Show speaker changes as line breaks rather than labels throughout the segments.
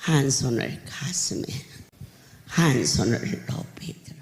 한 손을 가슴에, 한 손을 높이 들어.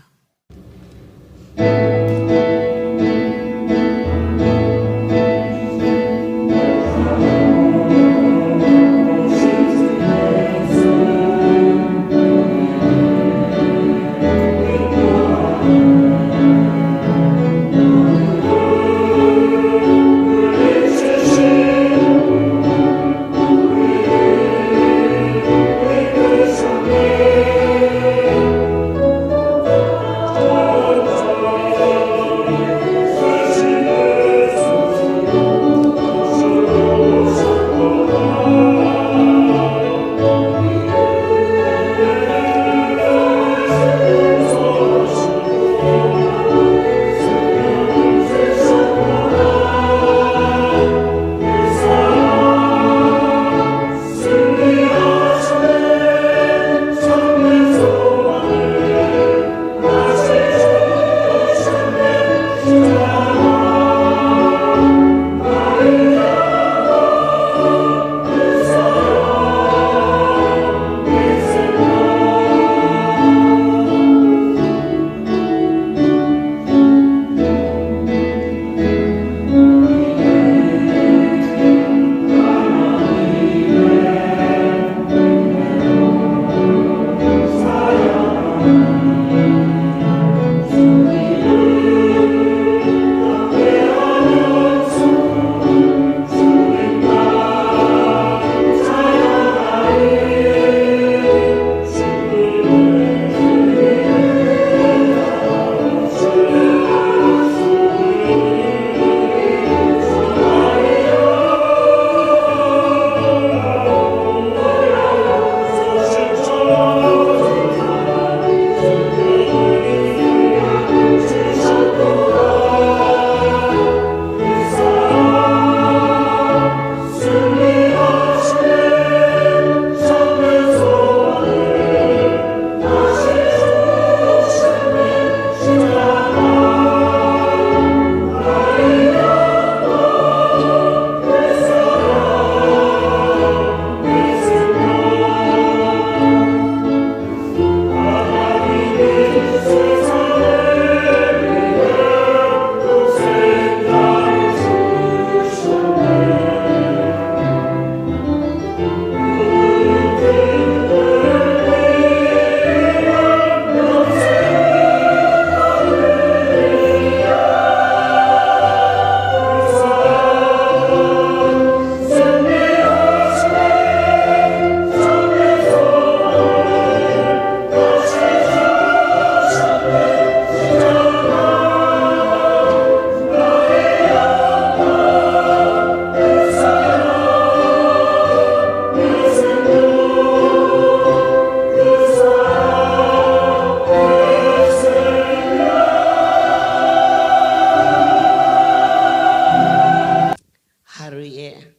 하루의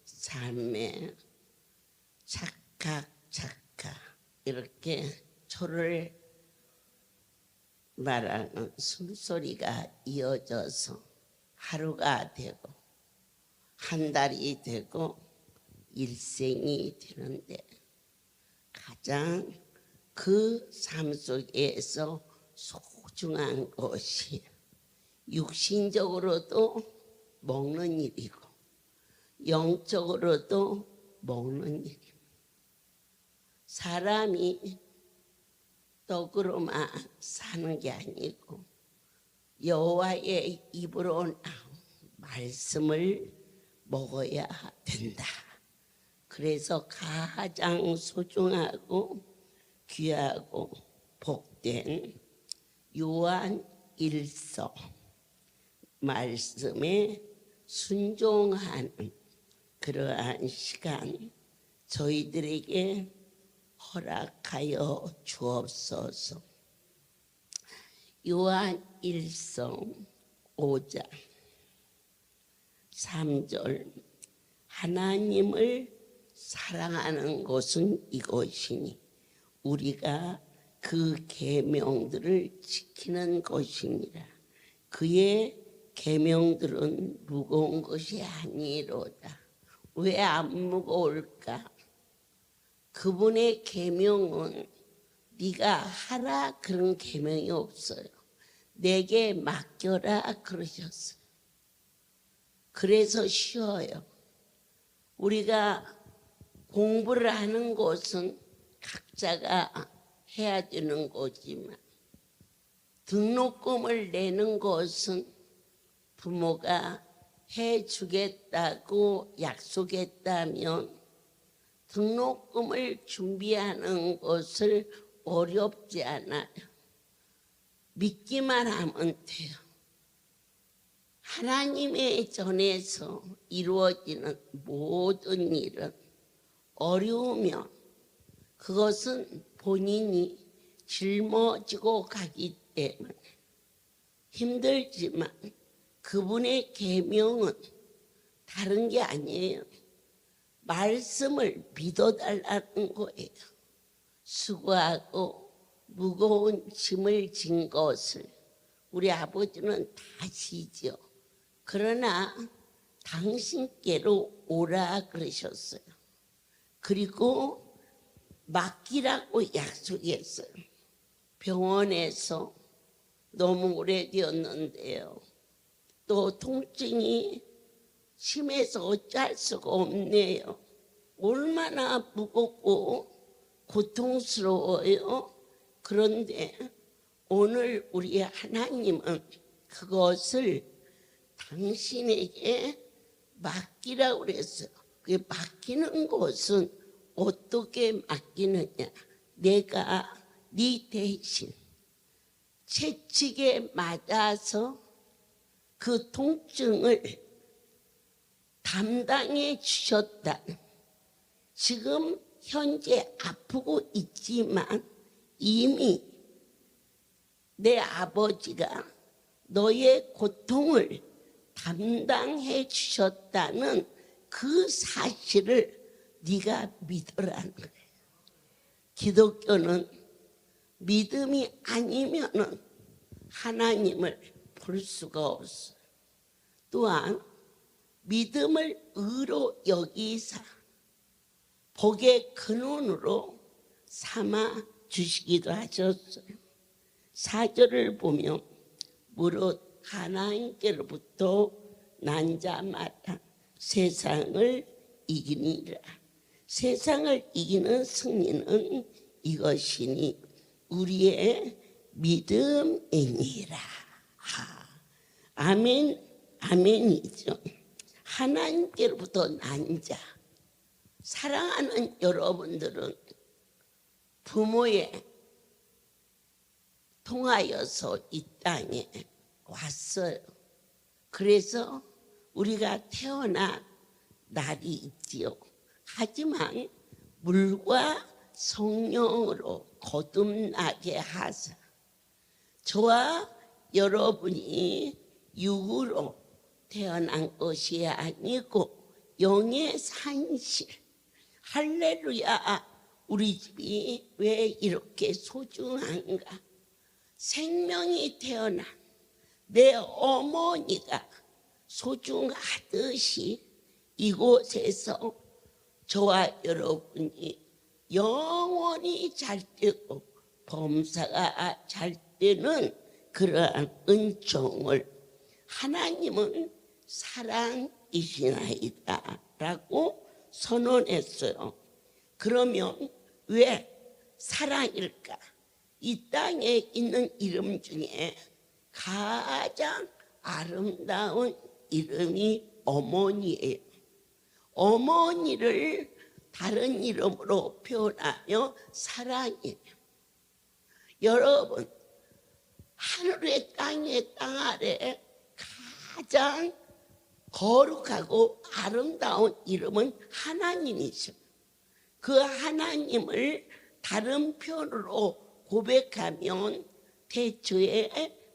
삶에 착각 이렇게 초를 말하는 숨소리가 이어져서 하루가 되고 한 달이 되고 일생이 되는데, 가장 그 삶 속에서 소중한 것이 육신적으로도 먹는 일이고 영적으로도 먹는 일입니다. 사람이 떡으로만 사는 게 아니고 여호와의 입으로 나온 말씀을 먹어야 된다. 그래서 가장 소중하고 귀하고 복된 요한 1서 말씀에 순종하는 그러한 시간 저희들에게 허락하여 주옵소서. 요한 1서 5장 3절 하나님을 사랑하는 것은 이것이니 우리가 그 계명들을 지키는 것이니라. 그의 계명들은 무거운 것이 아니로다. 왜 안 무거울까? 그분의 계명은 네가 하라 그런 계명이 없어요. 내게 맡겨라 그러셨어요. 그래서 쉬워요. 우리가 공부를 하는 곳은 각자가 해야 되는 거지만 등록금을 내는 것은 부모가 해주겠다고 약속했다면 등록금을 준비하는 것을 어렵지 않아요. 믿기만 하면 돼요. 하나님의 전에서 이루어지는 모든 일은 어려우면 그것은 본인이 짊어지고 가기 때문에 힘들지만 그분의 계명은 다른 게 아니에요. 말씀을 믿어달라는 거예요. 수고하고 무거운 짐을 진 것을 우리 아버지는 다 지죠. 그러나 당신께로 오라 그러셨어요. 그리고 맡기라고 약속했어요. 병원에서 너무 오래되었는데요. 또 통증이 심해서 어찌할 수가 없네요. 얼마나 무겁고 고통스러워요. 그런데 오늘 우리 하나님은 그것을 당신에게 맡기라고 그랬어요. 그 맡기는 것은 어떻게 맡기느냐? 내가 네 대신 채찍에 맞아서 그 통증을 담당해 주셨다. 지금 현재 아프고 있지만 이미 내 아버지가 너의 고통을 담당해 주셨다는 그 사실을 네가 믿으라는 거예요. 기독교는 믿음이 아니면은 하나님을 볼 수가 없어요. 또한 믿음을 의로 여기사 복의 근원으로 삼아 주시기도 하셨어요. 4절을 보면 무릇 하나님께로부터 난 자마다 세상을 이기니라. 세상을 이기는 승리는 이것이니 우리의 믿음이니라. 아멘, 아멘이죠. 하나님께로부터 난 자. 사랑하는 여러분들은 부모의 통하여서 이 땅에 왔어요. 그래서 우리가 태어난 날이 있지요. 하지만 물과 성령으로 거듭나게 하사 저와 여러분이 육으로 태어난 것이 아니고 영의 산실. 할렐루야. 우리 집이 왜 이렇게 소중한가? 생명이 태어난 내 어머니가 소중하듯이 이곳에서 저와 여러분이 영원히 잘 되고 범사가 잘 되는 그러한 은총을 하나님은 사랑이시나이다 라고 선언했어요. 그러면 왜 사랑일까? 이 땅에 있는 이름 중에 가장 아름다운 이름이 어머니예요. 어머니를 다른 이름으로 표현하며 사랑이에요. 여러분, 하늘의 땅의 땅 아래 가장 거룩하고 아름다운 이름은 하나님이죠. 그 하나님을 다른 표현으로 고백하면 태초에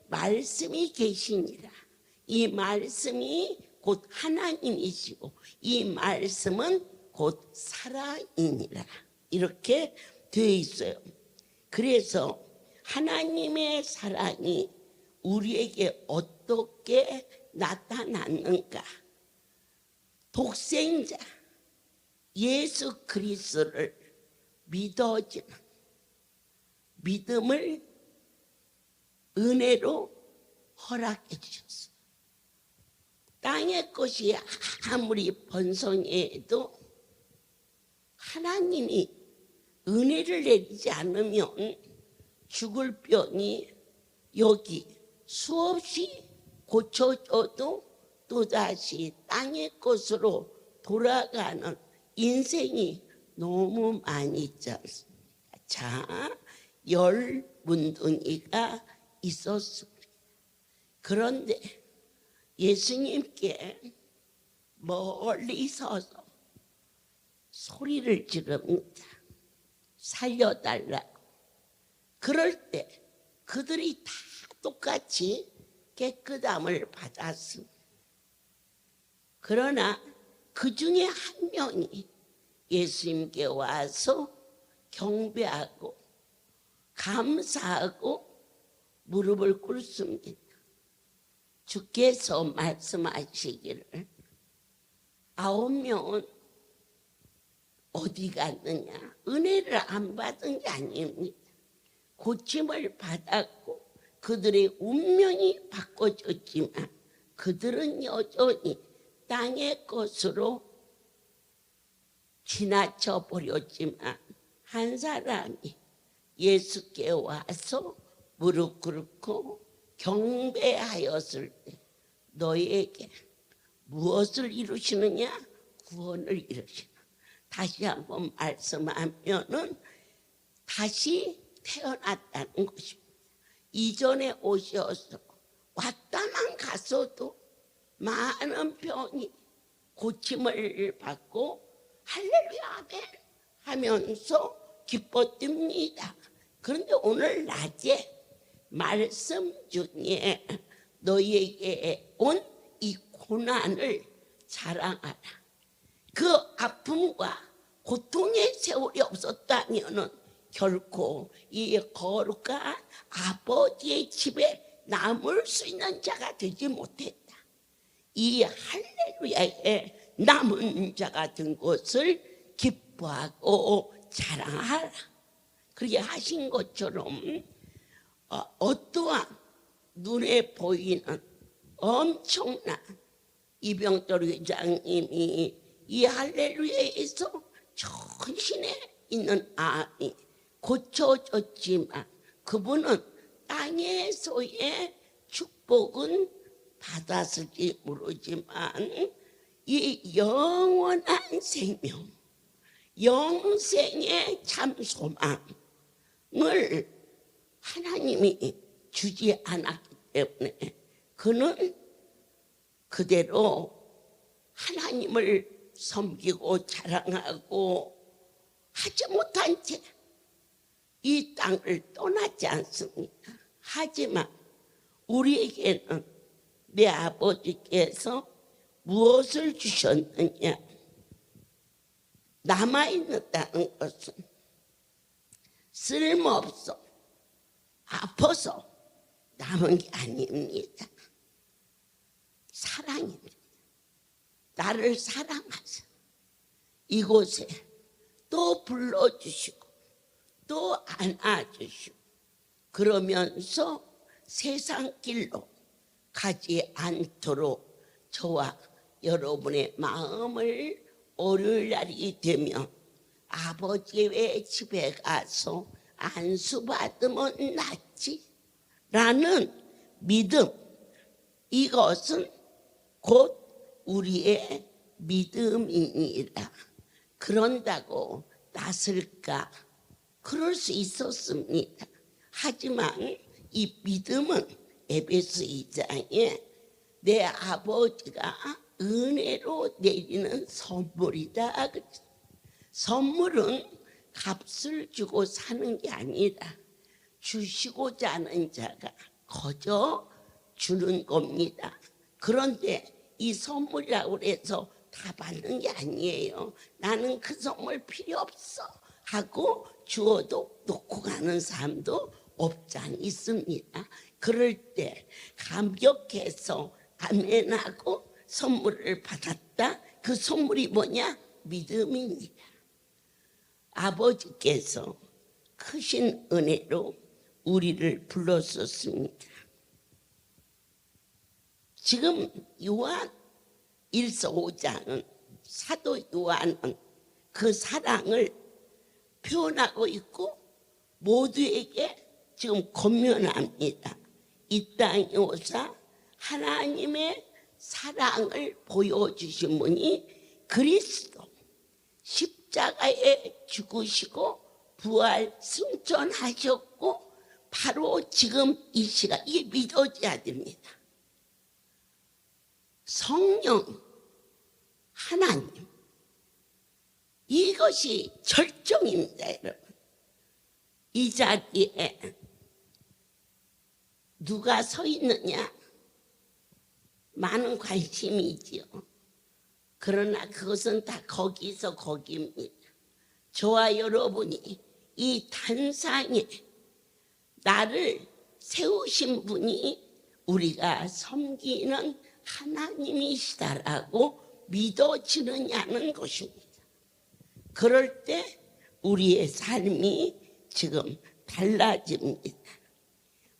말씀이 계시니라. 이 말씀이 곧 하나님이시고 이 말씀은 곧 사랑이니라. 이렇게 되어 있어요. 그래서 하나님의 사랑이 우리에게 어떻게 나타났는가? 독생자 예수 그리스도를 믿어지는 믿음을 은혜로 허락해 주셨어요. 땅의 것이 아무리 번성해도 하나님이 은혜를 내리지 않으면 죽을 병이 여기 수없이 고쳐져도 또다시 땅의 것으로 돌아가는 인생이 너무 많이 있지 않습니까? 자, 10문둥이가 있었습니다. 그런데 예수님께 멀리 서서 소리를 지릅니다. 살려달라고. 그럴 때 그들이 다 똑같이 깨끗함을 받았습니다. 그러나 그 중에 한 명이 예수님께 와서 경배하고 감사하고 무릎을 꿇습니다. 주께서 말씀하시기를 9명은 어디 갔느냐? 은혜를 안 받은 게 아닙니다. 고침을 받았고 그들의 운명이 바꿔졌지만 그들은 여전히 땅의 것으로 지나쳐 버렸지만 한 사람이 예수께 와서 무릎 꿇고 경배하였을 때 너희에게 무엇을 이루시느냐? 구원을 이루시나. 다시 한번 말씀하면은 다시 태어났다는 것입니다. 이전에 오셔서 왔다만 갔어도 많은 병이 고침을 받고 할렐루야 아멘 하면서 기뻤답니다. 그런데 오늘 낮에 말씀 중에 너희에게 온 이 고난을 자랑하라. 그 아픔과 고통의 세월이 없었다면 결코 이 거룩한 아버지의 집에 남을 수 있는 자가 되지 못했다. 이 할렐루야에 남은 자가 된 것을 기뻐하고 자랑하라. 그렇게 하신 것처럼 어떠한 눈에 보이는 엄청난 이병철 회장님이 이 할렐루야에서 전신에 있는 암이 고쳐졌지만 그분은 땅에서의 축복은 받았을지 모르지만 이 영원한 생명, 영생의 참 소망을 하나님이 주지 않았기 때문에 그는 그대로 하나님을 섬기고 자랑하고 하지 못한 채 이 땅을 떠나지 않습니다. 하지만 우리에게는 내 아버지께서 무엇을 주셨느냐? 남아있다는 것은 쓸모없어 아파서 남은 게 아닙니다. 사랑입니다. 나를 사랑하셔 이곳에 또 불러주시고 또 안아주시고 그러면서 세상 길로 가지 않도록 저와 여러분의 마음을 월요일 날이 되면 아버지의 집에 가서 안수받으면 낫지 라는 믿음, 이것은 곧 우리의 믿음이니라. 그런다고 낫을까? 그럴 수 있었습니다. 하지만 이 믿음은 에베소 2장에 내 아버지가 은혜로 내리는 선물이다. 선물은 값을 주고 사는 게 아니라 주시고자 하는 자가 거저 주는 겁니다. 그런데 이 선물이라고 해서 다 받는 게 아니에요. 나는 그 선물 필요 없어 하고 주어도 놓고 가는 사람도 없지 않 있습니다. 그럴 때 감격해서 아멘하고 선물을 받았다. 그 선물이 뭐냐? 믿음입니다. 아버지께서 크신 은혜로 우리를 불렀었습니다. 지금 요한 1서 5장은 사도 요한은 그 사랑을 표현하고 있고 모두에게 지금 권면합니다. 이 땅에 오사 하나님의 사랑을 보여주신 분이 그리스도, 십자가에 죽으시고 부활 승천하셨고 바로 지금 이 시간 이게 믿어져야 됩니다. 성령 하나님, 이것이 절정입니다. 여러분, 이 자리에 누가 서 있느냐 많은 관심이 있지요. 그러나 그것은 다 거기서 거기입니다. 저와 여러분이 이 단상에 나를 세우신 분이 우리가 섬기는 하나님이시다라고 믿어지느냐는 것입니다. 그럴 때 우리의 삶이 지금 달라집니다.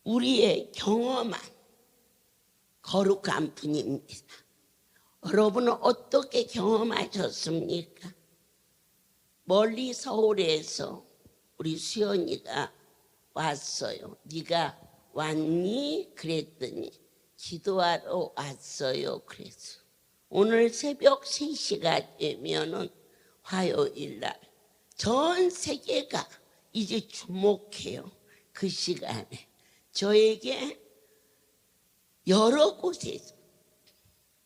우리의 경험한 거룩한 분입니다. 여러분은 어떻게 경험하셨습니까? 멀리 서울에서 우리 수연이가 왔어요. 네가 왔니? 그랬더니 기도하러 왔어요. 그래서 오늘 새벽 3시가 되면은 화요일 날 전 세계가 이제 주목해요. 그 시간에 저에게 여러 곳에서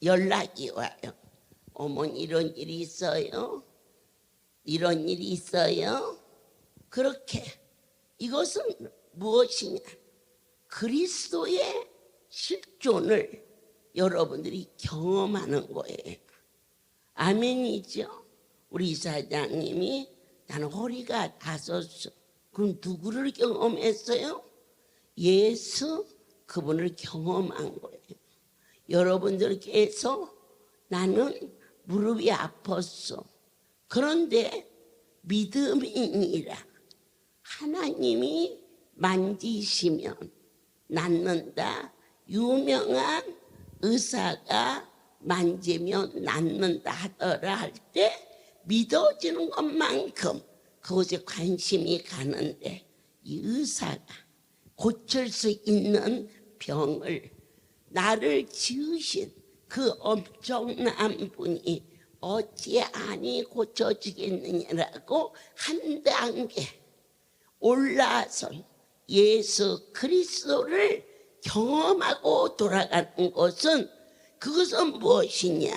연락이 와요. 어머니 이런 일이 있어요. 이런 일이 있어요. 그렇게 이것은 무엇이냐? 그리스도의 실존을 여러분들이 경험하는 거예요. 아멘이죠? 우리 이사장님이 나는 허리가 다쳤어. 그럼 누구를 경험했어요? 예수 그분을 경험한 거예요. 여러분들께서 나는 무릎이 아팠어. 그런데 믿음이니라 하나님이 만지시면 낫는다. 유명한 의사가 만지면 낫는다 하더라 할 때 믿어지는 것만큼 그곳에 관심이 가는데 이 의사가 고칠 수 있는 병을 나를 지으신 그 엄청난 분이 어찌 아니 고쳐지겠느냐라고 한 단계 올라서 예수 그리스도를 경험하고 돌아가는 것은 그것은 무엇이냐?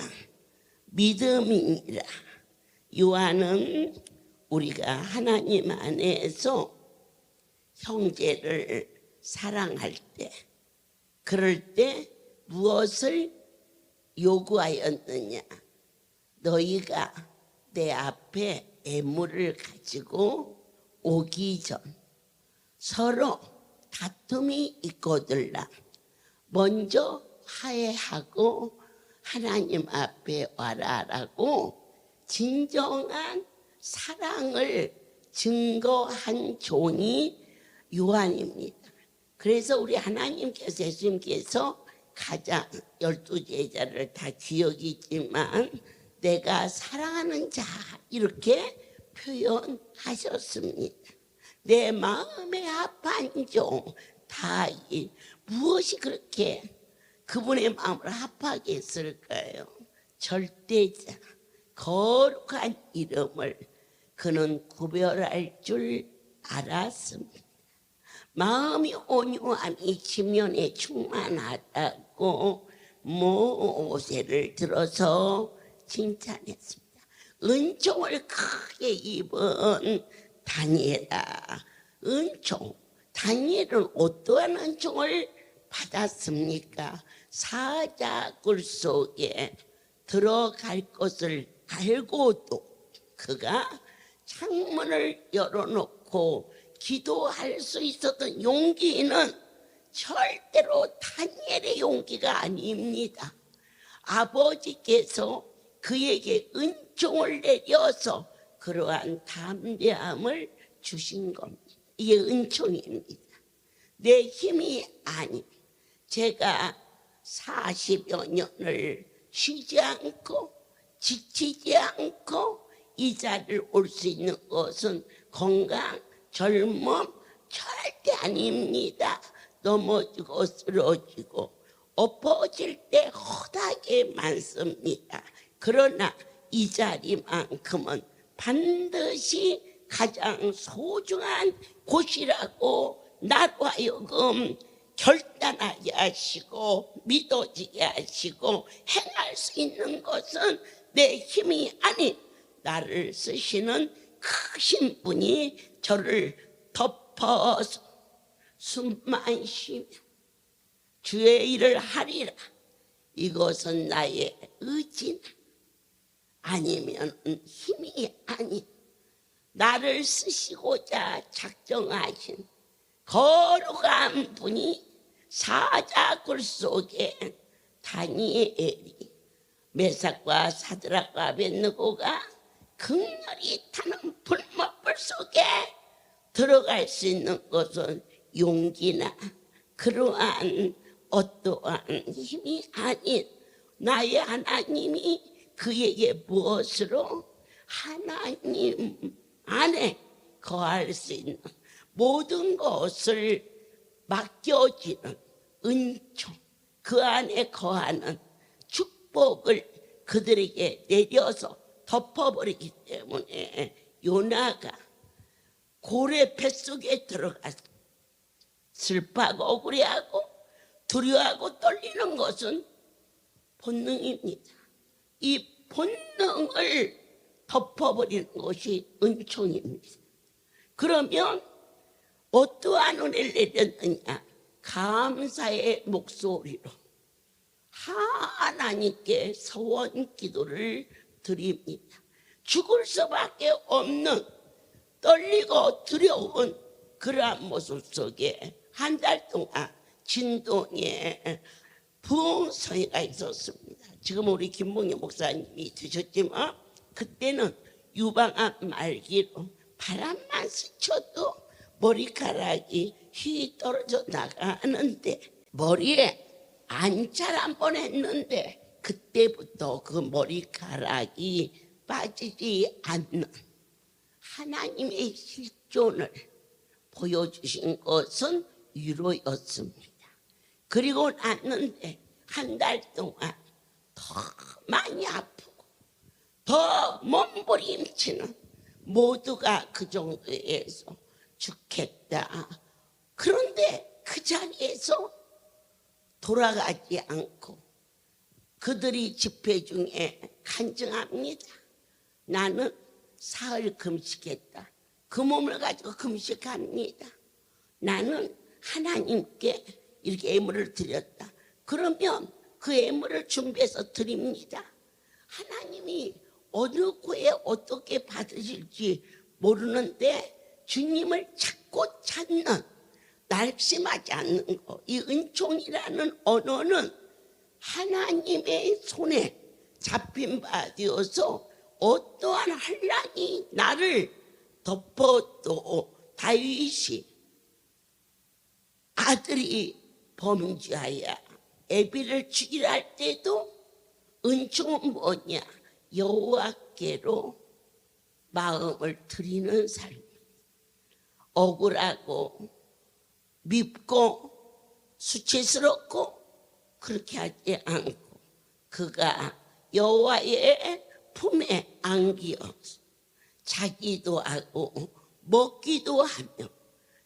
믿음이니라. 요한은 우리가 하나님 안에서 형제를 사랑할 때 그럴 때 무엇을 요구하였느냐? 너희가 내 앞에 애물을 가지고 오기 전 서로 다툼이 있거들라 먼저 화해하고 하나님 앞에 와라라고 진정한 사랑을 증거한 종이 요한입니다. 그래서 우리 하나님께서 예수님께서 가장 12제자를 다 기억이 있지만 내가 사랑하는 자 이렇게 표현하셨습니다. 내 마음에 합한 종 다이 무엇이 그렇게 그분의 마음을 합하게 했을까요? 절대자 거룩한 이름을 그는 구별할 줄 알았습니다. 마음이 온유함이 지면에 충만하다고 모세를 들어서 칭찬했습니다. 은총을 크게 입은 다니엘아, 은총. 다니엘은 어떠한 은총을 받았습니까? 사자굴 속에 들어갈 것을 알고도 그가 창문을 열어놓고 기도할 수 있었던 용기는 절대로 다니엘의 용기가 아닙니다. 아버지께서 그에게 은총을 내려서 그러한 담대함을 주신 겁니다. 이게 은총입니다. 내 힘이 아닌, 제가 40여 년을 쉬지 않고 지치지 않고 이 자리를 올 수 있는 것은 건강, 젊음 절대 아닙니다. 넘어지고 쓰러지고 엎어질 때 허다하게 많습니다. 그러나 이 자리만큼은 반드시 가장 소중한 곳이라고 나로 하여금 결단하게 하시고 믿어지게 하시고 행할 수 있는 것은 내 힘이 아닌 나를 쓰시는 크신 분이 저를 덮어서 숨만 쉬며 주의 일을 하리라. 이것은 나의 의지나 아니면 힘이 아닌 나를 쓰시고자 작정하신 거룩한 분이 사자굴 속에 다니엘이 메삭과 사드락과 아벳느고가 극렬히 타는 불못불 속에 들어갈 수 있는 것은 용기나 그러한 어떠한 힘이 아닌 나의 하나님이 그에게 무엇으로 하나님 안에 거할 수 있는 모든 것을 맡겨지는 은총, 그 안에 거하는 축복을 그들에게 내려서 덮어버리기 때문에 요나가 고래 뱃속에 들어가서 슬퍼하고 억울해하고 두려워하고 떨리는 것은 본능입니다. 이 본능을 덮어버리는 것이 은총입니다. 그러면 어떠한 은혜를 내렸느냐? 감사의 목소리로 하나님께 서원 기도를 드립니다. 죽을 수밖에 없는 떨리고 두려운 그러한 모습 속에 한 달 동안 진동에 부흥성회가 있었습니다. 지금 우리 김봉희 목사님이 드셨지만 그때는 유방암 말기로 바람만 스쳐도 머리카락이 휘 떨어져 나가는데 머리에 안찰 한번 했는데 그때부터 그 머리카락이 빠지지 않는 하나님의 실존을 보여주신 것은 위로였습니다. 그리고 났는데 한 달 동안 더 많이 아프고 더 몸부림치는 모두가 그 정도에서 죽겠다. 그런데 그 자리에서 돌아가지 않고 그들이 집회 중에 간증합니다. 나는 사흘 금식했다. 그 몸을 가지고 금식합니다. 나는 하나님께 이렇게 예물을 드렸다. 그러면 그 예물을 준비해서 드립니다. 하나님이 어느 코에 어떻게 받으실지 모르는데 주님을 찾고 찾는, 낙심하지 않는 것, 이 은총이라는 언어는 하나님의 손에 잡힌 바 되어서 어떠한 환난이 나를 덮어도 다윗이 아들이 범죄하여 애비를 죽이려 할 때도 은총은 뭐냐? 여호와께로 마음을 드리는 삶. 억울하고 밉고 수치스럽고 그렇게 하지 않고 그가 여호와의 품에 안기어서 자기도 하고 먹기도 하며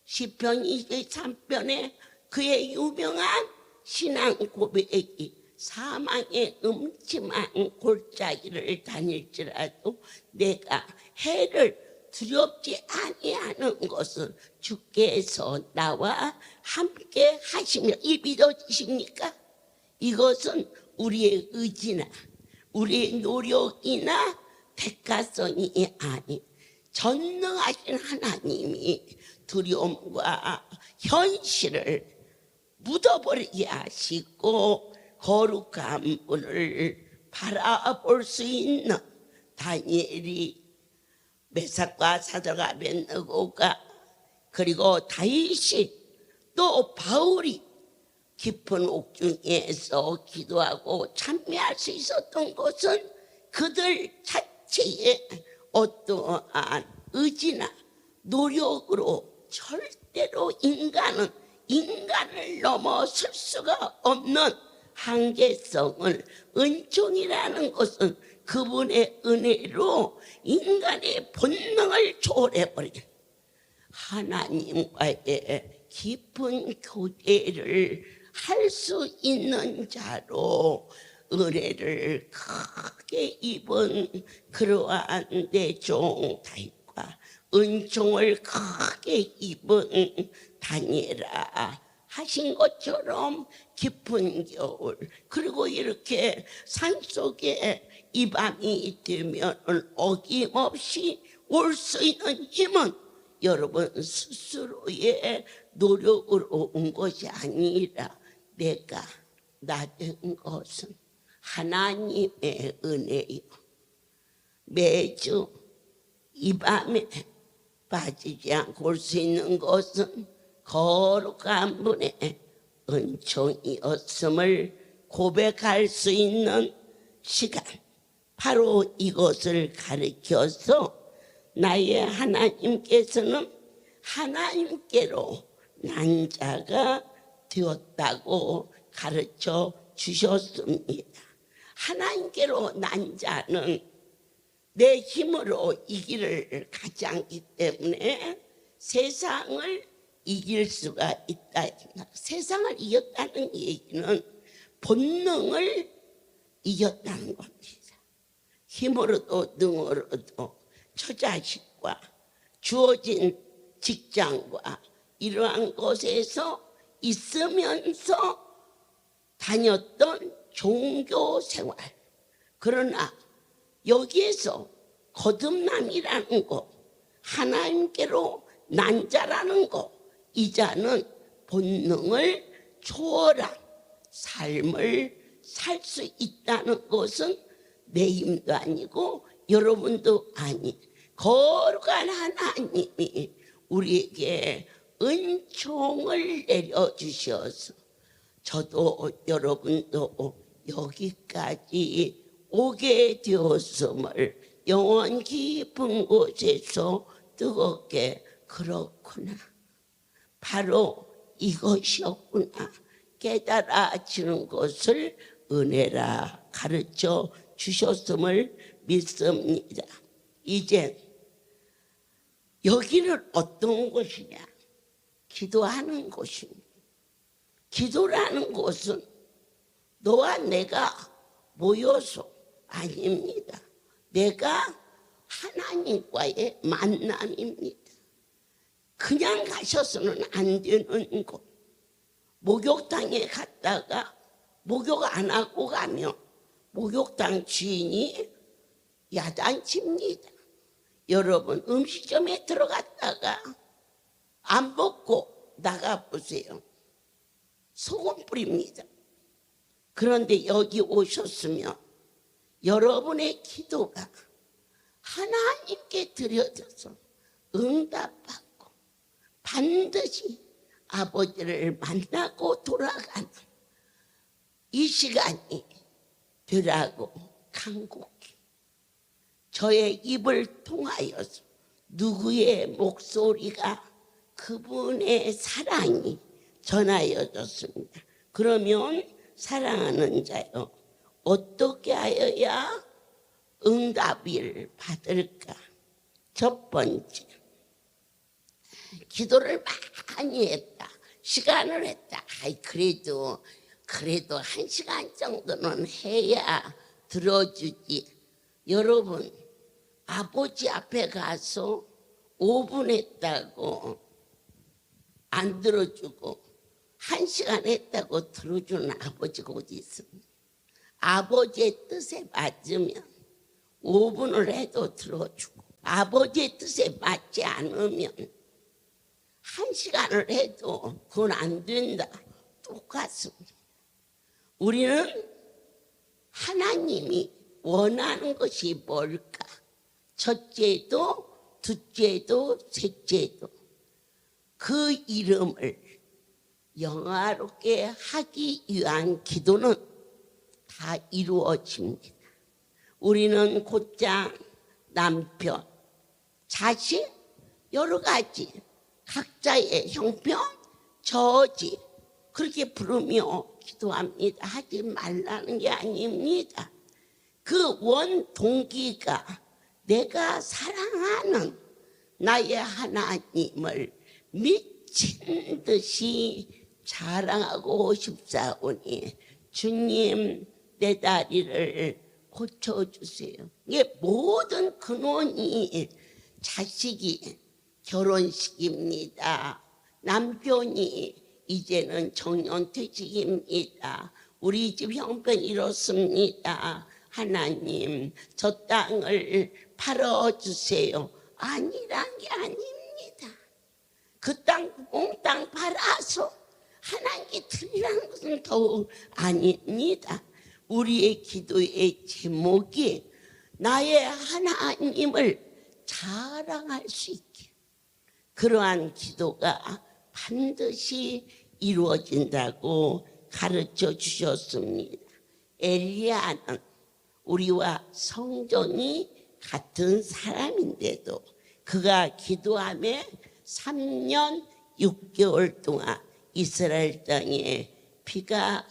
시편 23편에 그의 유명한 신앙 고백이 사망의 음침한 골짜기를 다닐지라도 내가 해를 두렵지 아니하는 것은 주께서 나와 함께 하시며, 이 믿어지십니까? 이것은 우리의 의지나 우리의 노력이나 대가성이 아닌 전능하신 하나님이 두려움과 현실을 묻어버리게 하시고 거룩한 분을 바라볼 수 있는 다니엘이 메삭과 사드락 아벳느고가 그리고 다윗이 또 바울이 깊은 옥중에서 기도하고 참여할 수 있었던 것은 그들 자체의 어떠한 의지나 노력으로 절대로 인간을 넘어설 수가 없는 한계성을, 은총이라는 것은 그분의 은혜로 인간의 본능을 초월해버린 하나님과의 깊은 교제를 할 수 있는 자로 은혜를 크게 입은 그러한 내 종 다윗과 은총을 크게 입은 다니엘아 하신 것처럼 깊은 겨울, 그리고 이렇게 산속에 이 밤이 되면 어김없이 올 수 있는 힘은 여러분 스스로의 노력으로 온 것이 아니라 내가 나된 것은 하나님의 은혜요. 매주 이 밤에 빠지지 않고 올 수 있는 것은 거룩한 분의 은총이었음을 고백할 수 있는 시간, 바로 이것을 가르쳐서 나의 하나님께서는 하나님께로 난 자가 되었다고 가르쳐 주셨습니다. 하나님께로 난 자는 내 힘으로 이 길을 가지 않기 때문에 세상을 이길 수가 있다. 세상을 이겼다는 얘기는 본능을 이겼다는 겁니다. 힘으로도 능으로도 처자식과 주어진 직장과 이러한 곳에서 있으면서 다녔던 종교 생활, 그러나 여기에서 거듭남이라는 것, 하나님께로 난 자라는 것, 이 자는 본능을 초월한 삶을 살 수 있다는 것은 내 힘도 아니고 여러분도 아닌 거룩한 하나님이 우리에게 은총을 내려주셔서 저도 여러분도 여기까지 오게 되었음을 영원 깊은 곳에서 뜨겁게 그렇구나, 바로 이것이었구나 깨달아지는 것을 은혜라 가르쳐 주셨음을 믿습니다. 이제 여기는 어떤 곳이냐? 기도하는 곳입니다. 기도라는 곳은 너와 내가 모여서 아닙니다. 내가 하나님과의 만남입니다. 그냥 가셔서는 안 되는 곳. 목욕탕에 갔다가 목욕 안 하고 가면 목욕탕 주인이 야단칩니다. 여러분 음식점에 들어갔다가 안 먹고 나가보세요. 소금 뿌립니다. 그런데 여기 오셨으면 여러분의 기도가 하나님께 드려져서 응답받고 반드시 아버지를 만나고 돌아가는 이 시간이 되라고 간곡히 저의 입을 통하여서 누구의 목소리가 그분의 사랑이 전하여졌습니다. 그러면 사랑하는 자요, 어떻게 하여야 응답을 받을까? 첫 번째, 기도를 많이 했다, 시간을 했다. 그래도 1시간 정도는 해야 들어주지. 여러분 아버지 앞에 가서 5분 했다고 안 들어주고 1시간 했다고 들어주는 아버지가 어디 있습니까? 아버지의 뜻에 맞으면 5분을 해도 들어주고, 아버지의 뜻에 맞지 않으면 1시간을 해도 그건 안 된다. 똑같습니다. 우리는 하나님이 원하는 것이 뭘까? 첫째도 둘째도 셋째도 그 이름을 영화롭게 하기 위한 기도는 다 이루어집니다. 우리는 곧장 남편, 자식, 여러 가지 각자의 형편, 저지 그렇게 부르며 기도합니다. 하지 말라는 게 아닙니다. 그 원 동기가 내가 사랑하는 나의 하나님을 미친 듯이 자랑하고 싶사오니 주님 내 다리를 고쳐주세요. 이게 모든 근원이 자식이 결혼식입니다. 남편이 이제는 정년퇴직입니다. 우리 집 형편 이렇습니다. 하나님 저 땅을 팔아주세요. 아니란 게 아닙니다. 그 땅 몽땅 팔아서 하나님께 드리라는 것은 더욱 아닙니다. 우리의 기도의 제목이 나의 하나님을 자랑할 수 있게, 그러한 기도가 반드시 이루어진다고 가르쳐 주셨습니다. 엘리야는 우리와 성정이 같은 사람인데도 그가 기도하며 3년 6개월 동안 이스라엘 땅에 비가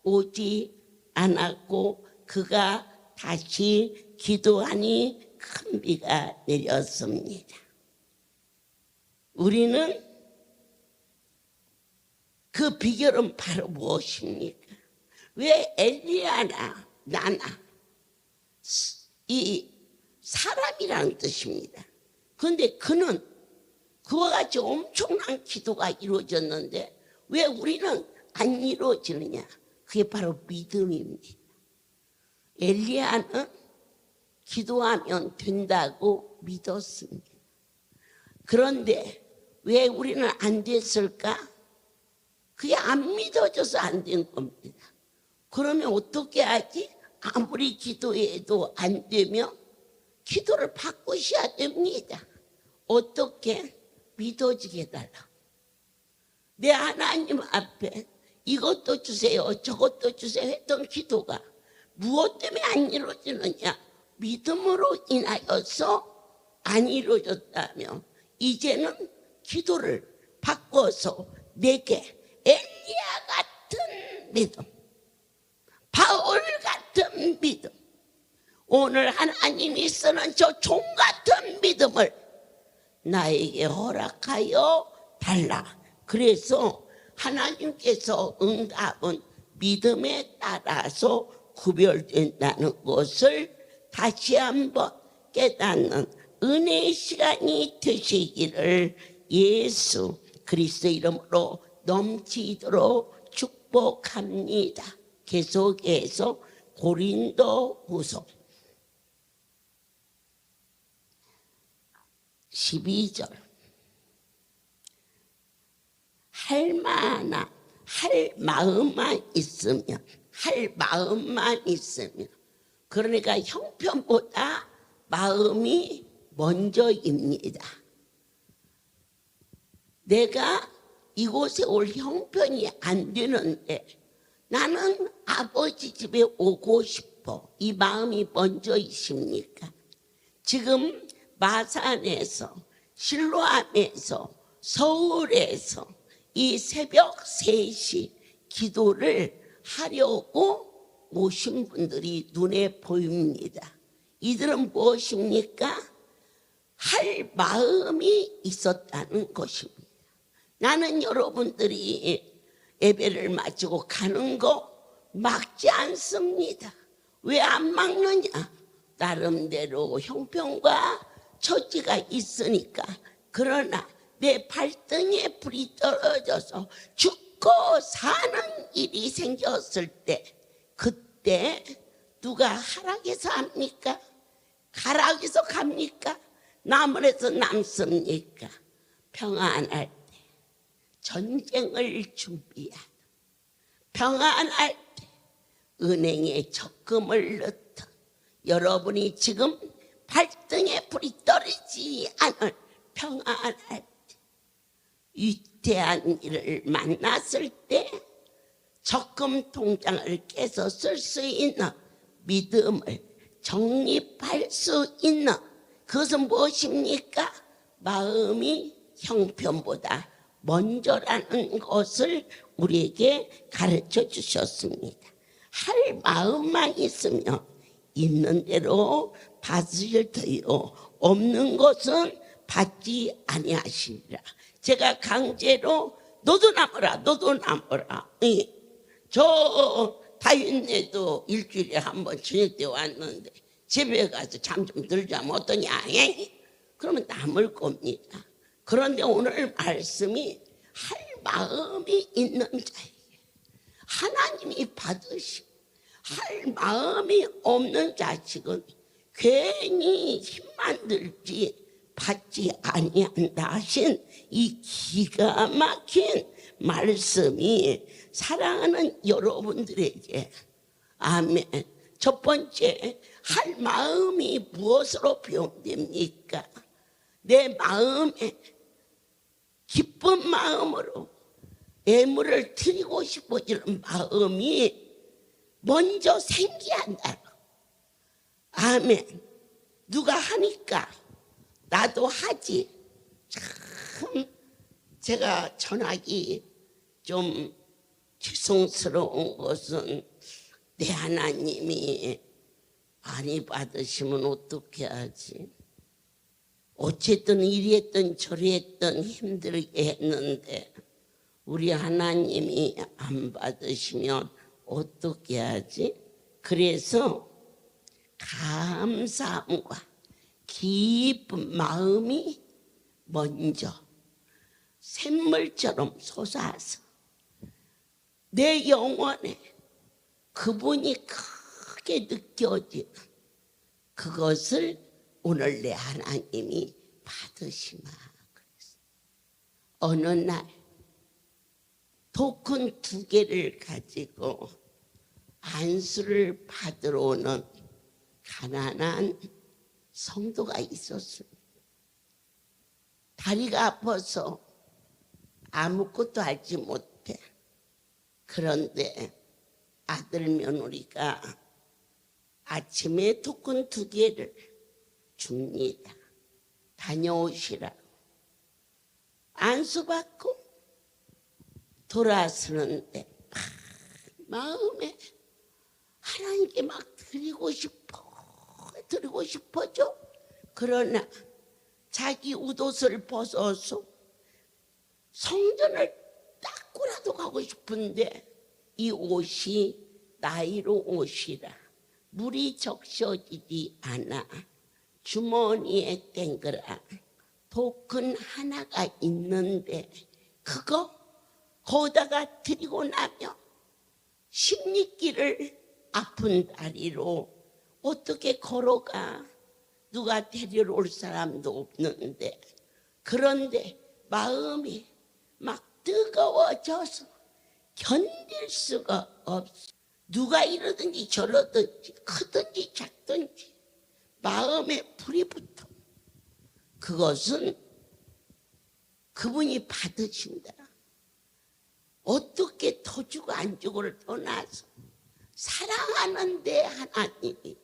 오지 않았고 그가 다시 기도하니 큰 비가 내렸습니다. 우리는 그 비결은 바로 무엇입니까? 왜 엘리야나 나나 이 사람이라는 뜻입니다. 그런데 그는 그와 같이 엄청난 기도가 이루어졌는데 왜 우리는 안 이루어지느냐? 그게 바로 믿음입니다. 엘리야는 기도하면 된다고 믿었습니다. 그런데 왜 우리는 안 됐을까? 그게 안 믿어져서 안 된 겁니다. 그러면 어떻게 하지? 아무리 기도해도 안 되면 기도를 바꾸셔야 됩니다. 어떻게? 믿어지게 해달라. 내 하나님 앞에 이것도 주세요 저것도 주세요 했던 기도가 무엇 때문에 안 이루어지느냐? 믿음으로 인하여서 안 이루어졌다면 이제는 기도를 바꿔서 내게 엘리야 같은 믿음, 바울 같은 믿음, 오늘 하나님이 쓰는 저 종 같은 믿음을 나에게 허락하여 달라. 그래서 하나님께서 응답은 믿음에 따라서 구별된다는 것을 다시 한번 깨닫는 은혜의 시간이 되시기를 예수 그리스도 이름으로 넘치도록 축복합니다. 계속해서 고린도후서 12절 할 마음만 있으면 그러니까 형편보다 마음이 먼저입니다. 내가 이곳에 올 형편이 안 되는데 나는 아버지 집에 오고 싶어. 이 마음이 먼저이십니까? 지금 마산에서, 실로암에서, 서울에서 이 새벽 3시 기도를 하려고 오신 분들이 눈에 보입니다. 이들은 무엇입니까? 할 마음이 있었다는 것입니다. 나는 여러분들이 예배를 마치고 가는 거 막지 않습니다. 왜 안 막느냐? 나름대로 형편과 처지가 있으니까. 그러나 내 발등에 불이 떨어져서 죽고 사는 일이 생겼을 때 그때 누가 하락해서 합니까? 가락에서 갑니까? 나무에서 남습니까? 평안할 때 전쟁을 준비하다. 평안할 때 은행에 적금을 넣다. 여러분이 지금 발등에 불이 떨어지지 않을 평안할 때, 위대한 일을 만났을 때 적금 통장을 깨서 쓸 수 있는 믿음을 정립할 수 있는, 그것은 무엇입니까? 마음이 형편보다 먼저라는 것을 우리에게 가르쳐 주셨습니다. 할 마음만 있으면 있는 대로 받으실 터이요 없는 것은 받지 아니하시리라. 제가 강제로 너도 남으라, 너도 남으라. 저 다윗네도 일주일에 한 번 저녁 때 왔는데 집에 가서 잠 좀 들자면 어떠냐? 그러면 남을 겁니다. 그런데 오늘 말씀이 할 마음이 있는 자에게 하나님이 받으시고, 할 마음이 없는 자식은 괜히 힘만 들지 받지 아니한다 하신 이 기가 막힌 말씀이 사랑하는 여러분들에게, 아멘. 첫 번째, 할 마음이 무엇으로 표현됩니까? 내 마음에 기쁜 마음으로 예물을 드리고 싶어지는 마음이 먼저 생겨한다. 아멘. 누가 하니까 나도 하지. 참 제가 전하기 좀 죄송스러운 것은, 내 하나님이 많이 받으시면 어떻게 하지? 어쨌든 이리 했든 저리 했든 힘들게 했는데 우리 하나님이 안 받으시면 어떻게 하지? 그래서 감사함과 깊은 마음이 먼저 샘물처럼 솟아서 내 영혼에 그분이 크게 느껴지는 그것을 오늘 내 하나님이 받으시마. 어느 날 토큰 2개를 가지고 안수를 받으러 오는 가난한 성도가 있었습니다. 다리가 아파서 아무것도 알지 못해. 그런데 아들 며느리가 아침에 토큰 2개를 줍니다. 다녀오시라고. 안수받고 돌아서는데 마음에 하나님께 막 드리고 싶어져. 그러나 자기 웃옷을 벗어서 성전을 닦고라도 가고 싶은데 이 옷이 나이로 옷이라 물이 적셔지지 않아 주머니에 땡그라 토큰 하나가 있는데 그거 거기다가 드리고 나면 10리길을 아픈 다리로 어떻게 걸어가? 누가 데리러 올 사람도 없는데. 그런데 마음이 막 뜨거워져서 견딜 수가 없어. 누가 이러든지 저러든지 크든지 작든지 마음에 불이 붙어. 그것은 그분이 받으신다. 어떻게 더 주고 안 주고를 떠나서 사랑하는 내 하나님이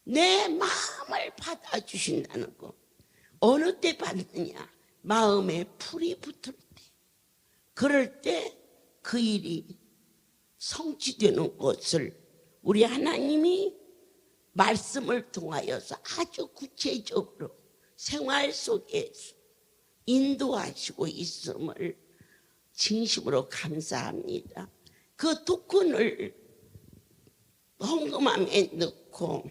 내 마음을 받아주신다는 거. 어느 때 받느냐? 마음에 불이 붙을 때. 그럴 때 그 일이 성취되는 것을 우리 하나님이 말씀을 통하여서 아주 구체적으로 생활 속에서 인도하시고 있음을 진심으로 감사합니다. 그 토큰을 헌금함에 넣고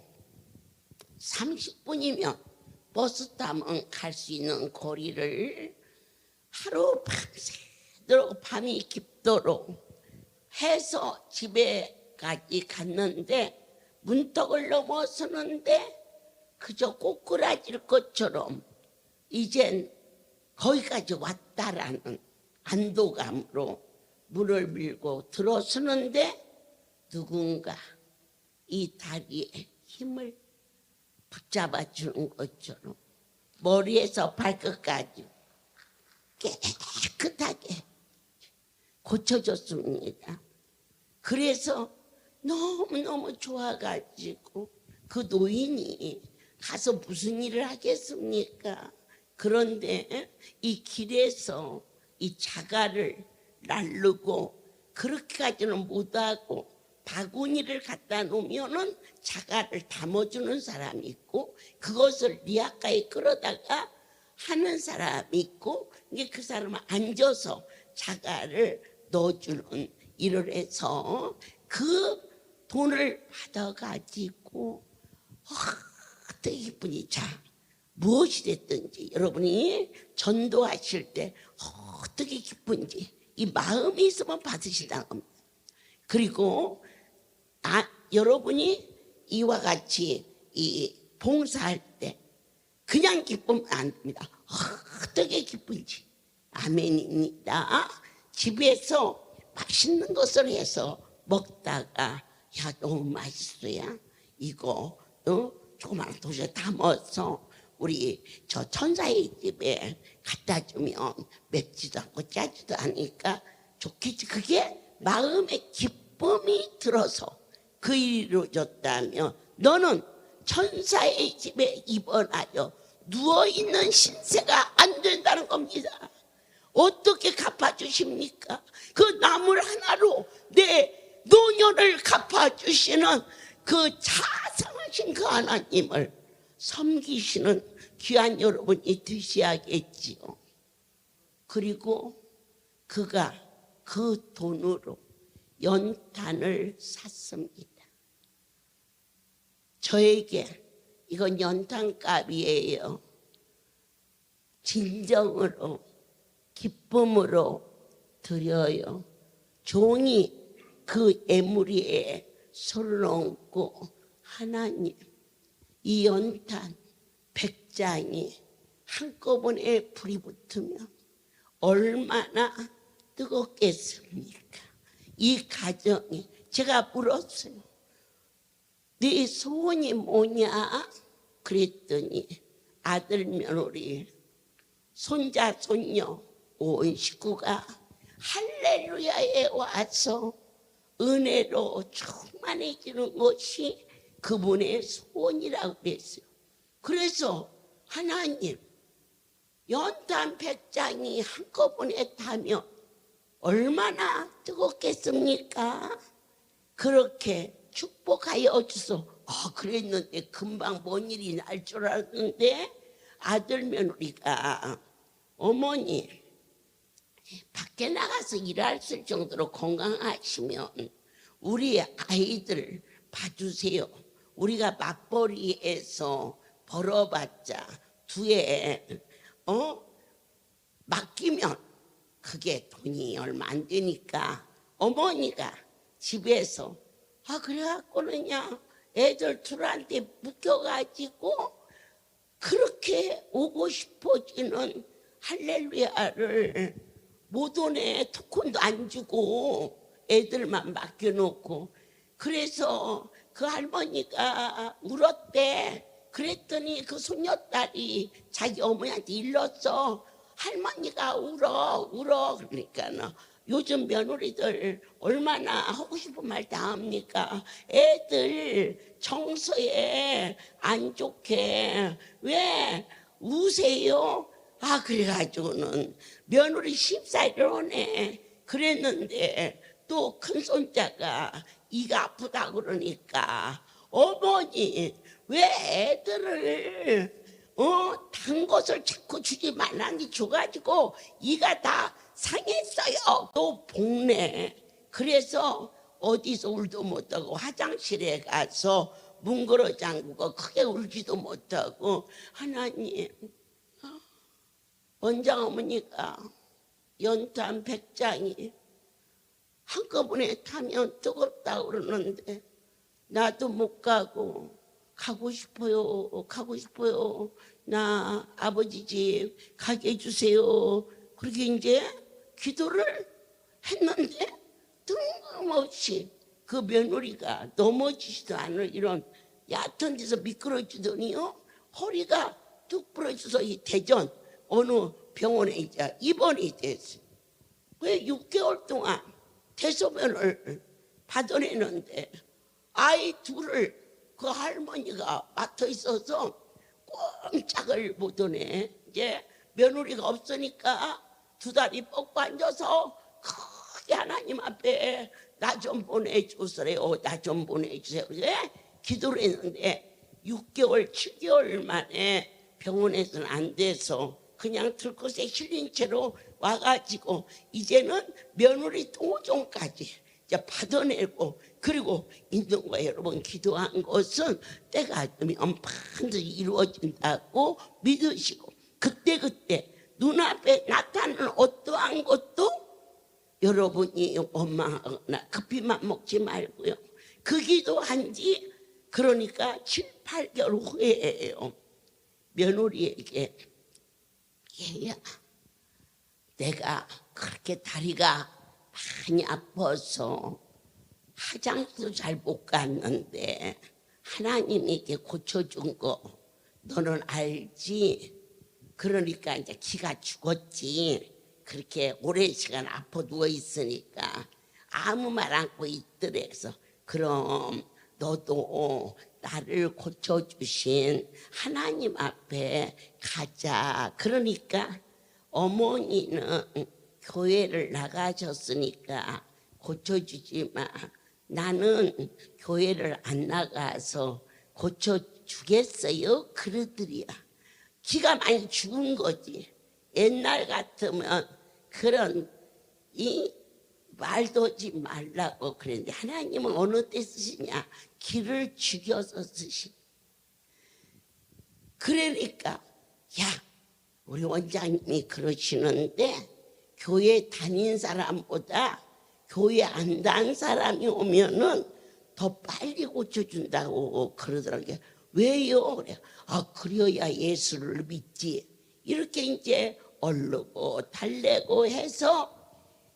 30분이면 버스 타면 갈 수 있는 거리를 하루 밤새도록 밤이 깊도록 해서 집에까지 갔는데 문턱을 넘어서는데 그저 꼬꾸라질 것처럼 이젠 거기까지 왔다라는 안도감으로 문을 밀고 들어서는데 누군가 이 다리에 힘을 붙잡아주는 것처럼 머리에서 발끝까지 깨끗하게 고쳐줬습니다. 그래서 너무너무 좋아가지고 그 노인이 가서 무슨 일을 하겠습니까? 그런데 이 길에서 이 자갈을 날르고 그렇게까지는 못하고 바구니를 갖다 놓으면은 자갈을 담아주는 사람이 있고 그것을 리아카에 끌어다가 하는 사람이 있고 이게 그 사람은 앉아서 자갈을 넣어주는 일을 해서 그 돈을 받아가지고 되게 기쁘니 자 무엇이 됐든지 여러분이 전도하실 때 어떻게 기쁜지 이 마음이 있으면 받으신다는 겁니다. 그리고 여러분이 이와 같이 이 봉사할 때 그냥 기쁘면 안 됩니다. 어떻게 기쁜지 아멘입니다. 집에서 맛있는 것을 해서 먹다가 야 너무 맛있어야 이거 조그마한 도시에 담아서 우리 저 천사의 집에 갖다 주면 맵지도 않고 짜지도 않으니까 좋겠지. 그게 마음에 기쁨이 들어서 그 일이 이루어졌다면 너는 천사의 집에 입원하여 누워있는 신세가 안 된다는 겁니다. 어떻게 갚아주십니까? 그 나물 하나로 내 노년을 갚아주시는 그 자상하신 그 하나님을 섬기시는 귀한 여러분이 되셔야겠지요. 그리고 그가 그 돈으로 연탄을 샀습니다. 저에게 이건 연탄값이에요. 진정으로 기쁨으로 드려요. 종이 그 애무리에 손을 얹고 하나님 이 연탄 100장이 한꺼번에 불이 붙으면 얼마나 뜨겁겠습니까? 이 가정이 제가 물었어요. 네 소원이 뭐냐? 그랬더니 아들 며느리 손자 손녀 온 식구가 할렐루야에 와서 은혜로 충만해지는 것이 그분의 소원이라고 그랬어요. 그래서 하나님 연탄 100장이 한꺼번에 타면 얼마나 뜨겁겠습니까? 그렇게 축복하여 주소. 그랬는데 금방 뭔 일이 날 줄 알았는데 아들 며느리가 어머니 밖에 나가서 일할 정도로 건강하시면 우리 아이들 봐주세요. 우리가 맞벌이에서 벌어봤자 두에 맡기면 그게 돈이 얼마 안 되니까 어머니가 집에서 그래갖고는 그냥 애들 둘한테 묶여가지고 그렇게 오고 싶어지는 할렐루야를 못 오네. 토큰도 안 주고 애들만 맡겨놓고 그래서 그 할머니가 울었대. 그랬더니 그 손녀딸이 자기 어머니한테 일렀어. 할머니가 울어 그러니까 요즘 며느리들 얼마나 하고 싶은 말 다 합니까? 애들 청소에 안 좋게 왜 우세요? 그래가지고는 며느리 14일을 오네. 그랬는데 또 큰손자가 이가 아프다 그러니까 어머니 왜 애들을 단 것을 자꾸 주지 말라니 줘가지고 이가 다 상했어요. 또 복내. 그래서 어디서 울도 못하고 화장실에 가서 뭉그러 잠그고 크게 울지도 못하고 하나님 원장 어머니가 연탄 100장이 한꺼번에 타면 뜨겁다고 그러는데 나도 못 가고 가고 싶어요. 나 아버지 집 가게 해주세요. 그렇게 이제 기도를 했는데 뜬금없이 그 며느리가 넘어지지도 않을 이런 얕은 데서 미끄러지더니요 허리가 뚝 부러져서 이 대전 어느 병원에 이제 입원이 됐어요. 왜 6개월 동안 대소변을 받아내는데 아이 둘을 그 할머니가 맡아 있어서 꼼짝을 못하네. 이제 며느리가 없으니까 두 다리 뻗고 앉아서 크게 하나님 앞에 나 좀 보내주세요. 나 좀 보내주세요. 그래 기도를 했는데 6개월 7개월 만에 병원에서는 안 돼서 그냥 들것에 실린 채로 와가지고 이제는 며느리 도종까지 이제 받아내고 그리고 있는 거예요. 여러분 기도한 것은 때가 되면 반드시 이루어진다고 믿으시고 그때 눈앞에 나타나는 어떠한 것도 여러분이 원망하거나 급히만 먹지 말고요. 그 기도한 지 그러니까 7, 8개월 후에예요. 며느리에게 얘야 내가 그렇게 다리가 많이 아파서 화장도 잘 못 갔는데 하나님이 이렇게 고쳐준 거 너는 알지? 그러니까 이제 기가 죽었지. 그렇게 오랜 시간 아파 누워 있으니까 아무 말 않고 있더래. 그래서 그럼 너도 나를 고쳐주신 하나님 앞에 가자. 그러니까 어머니는 교회를 나가셨으니까 고쳐주지만 나는 교회를 안 나가서 고쳐주겠어요? 그러더리야. 기가 많이 죽은 거지. 옛날 같으면 그런 이 말도 하지 말라고 그랬는데 하나님은 어느 때 쓰시냐? 기를 죽여서 쓰시. 그러니까 야 우리 원장님이 그러시는데 교회 다닌 사람보다 교회 안 다닌 사람이 오면은 더 빨리 고쳐준다고 그러더라고요. 왜요? 그래. 아 그래야 예수를 믿지. 이렇게 이제 얼르고 달래고 해서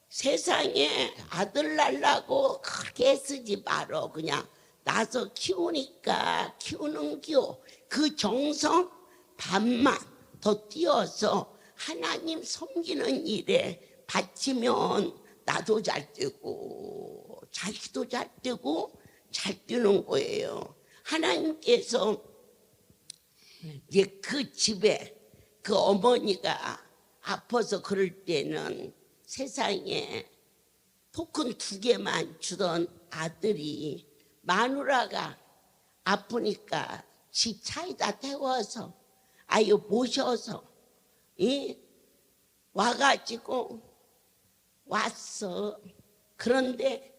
세상에 아들 낳으려고 그렇게 쓰지 말어. 그냥 나서 키우니까 키우는 겨. 그 정성 반만 더 띄어서 하나님 섬기는 일에 바치면 나도 잘 되고 자기도 잘 되고 잘 되는 거예요. 하나님께서 이제 그 집에 그 어머니가 아파서 그럴 때는 세상에 토큰 2개만 주던 아들이 마누라가 아프니까 지 차에다 태워서 아유 모셔서 와가지고 왔어. 그런데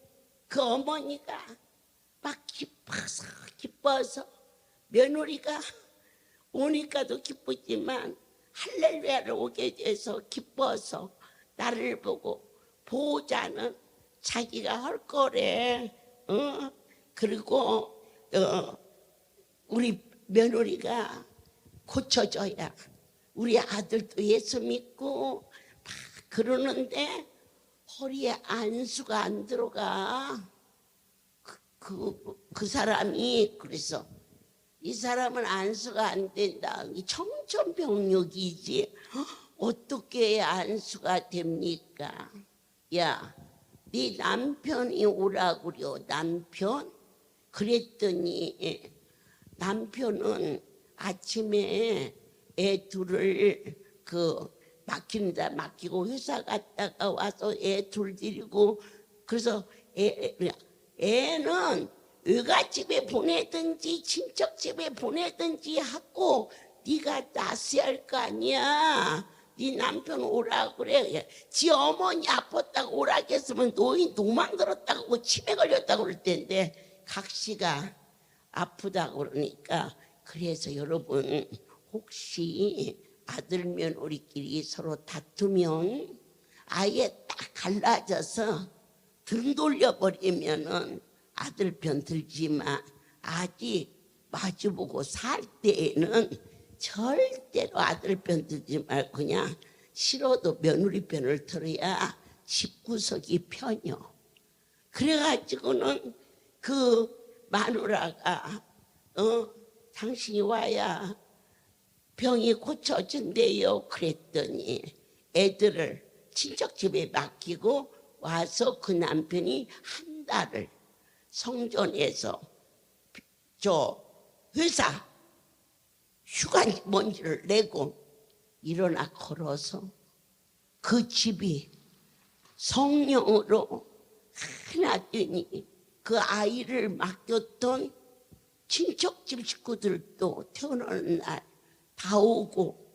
그 어머니가 막 기뻐서 며느리가 오니까도 기쁘지만 할렐루야를 오게 돼서 기뻐서 나를 보고 보호자는 자기가 할 거래. 그리고 우리 며느리가 고쳐줘야 우리 아들도 예수 믿고 막 그러는데 허리에 안수가 안 들어가. 그 사람이 그래서 이 사람은 안수가 안 된다. 청천벽력이지 어떻게 안수가 됩니까? 야, 네 남편이 오라고 그려. 남편? 그랬더니 남편은 아침에 애 둘을 맡긴다 맡기고 회사 갔다가 와서 애 둘 데리고 그래서 애는 외갓집에 보내든지 친척집에 보내든지 하고 네가 낯이 할 거 아니야. 네 남편 오라 그래. 지 어머니 아팠다고 오라고 했으면 노인 도망들었다고 치매 걸렸다고 그럴 텐데 각시가 아프다고 그러니까 그래서 여러분 혹시 아들 며느리끼리 서로 다투면 아예 딱 갈라져서 등 돌려버리면은 아들 편 들지만 아직 마주보고 살 때에는 절대로 아들 편 들지 말고 그냥 싫어도 며느리 편을 들어야 집구석이 편요. 그래가지고는 그 마누라가 당신이 와야 병이 고쳐진대요. 그랬더니 애들을 친척집에 맡기고 와서 그 남편이 한 달을 성전에서 저 회사 휴가 뭔지를 내고 일어나 걸어서 그 집이 성령으로 하나더니 그 아이를 맡겼던 친척집 식구들도 태어나는 날 다 오고